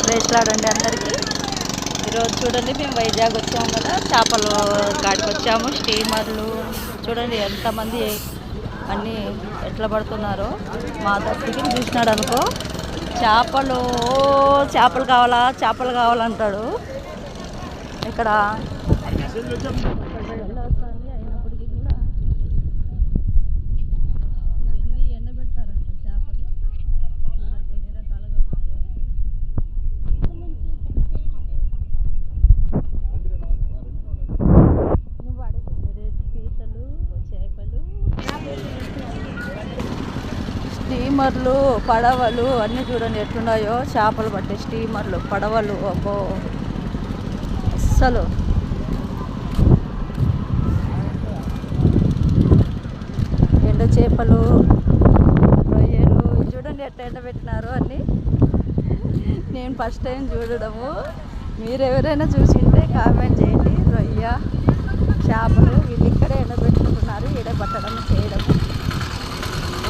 ప్రేస్లాడండి అందరికీ. ఈరోజు చూడండి మేము వైజాగ్ వచ్చాము కదా, చేపల కాడికి వచ్చాము. స్టీమర్లు చూడండి ఎంతమంది అన్నీ ఎట్లా పడుతున్నారో. మా దర్శకుని చూసినాడు అనుకో, చేపలు చేపలు కావాలా చేపలు కావాలంటాడు. ఇక్కడ అయినప్పటికీ కూడా ఇవన్నీ ఎండబెడతారంట చేపలు. ఎన్ని రకాలుగా ఉన్నాయో. పీతలు, చేపలు, స్టీమర్లు, పడవలు అన్నీ చూడండి ఎట్లున్నాయో. చేపలు పట్టే స్టీమర్లు, పడవలు, అబ్బో అస్సలు ఎండు చేపలు, రొయ్యలు చూడండి ఎట్లా ఎండబెట్టినారు అన్నీ. నేను ఫస్ట్ టైం చూడడము. మీరు ఎవరైనా చూసింటే కామెంట్ చేయండి. రొయ్య, చేపలు వీళ్ళు ఇక్కడే ఎండబెట్టుకుంటున్నారు, ఈడ పట్టడం చేయడం.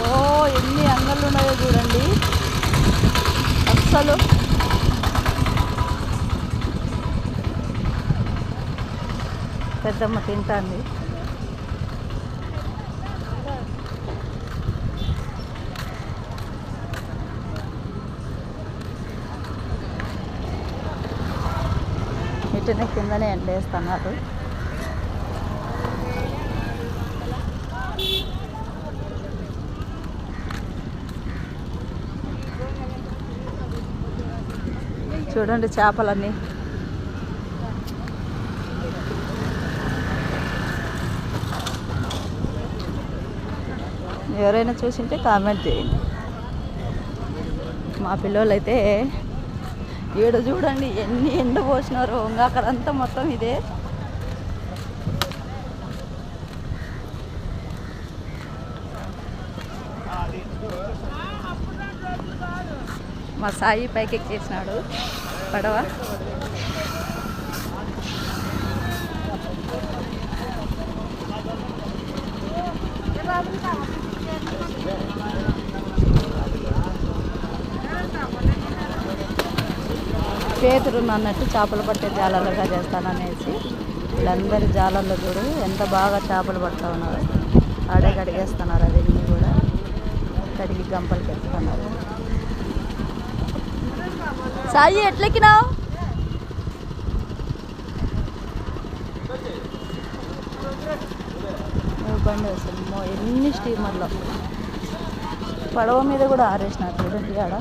ఓ ఎన్ని అంగళ్ళు ఉన్నాయో చూడండి. అస్సలు పెద్దమ్మ తింటాంది. ఇటునే కిందనే ఎండేస్తున్నారు. చూడండి చేపలన్నీ. ఎవరైనా చూసింటే కామెంట్ చేయండి. మా పిల్లలు అయితే ఈడ చూడండి ఎన్ని ఎండ పోసినారో. ఇంకా అక్కడంతా మొత్తం ఇదే. మా సాయి పైకి ఎక్కేసినాడు పడవ. పేతురు అన్నట్టు చేపలు పట్టే జాలలుగా చేస్తాననేసి వీళ్ళందరి జాలల్లో చూడు ఎంత బాగా చేపలు పడుతూ ఉన్నారు. ఆడే కడిగేస్తున్నారు. అవన్నీ కూడా కడిగి గంపలకి వేస్తున్నారు. సాయి ఎట్లెక్కినావు? బండి వస్తుంది. ఎన్ని స్టీమర్లో పడవ మీద కూడా ఆరేసినారు చూడండి ఆడ.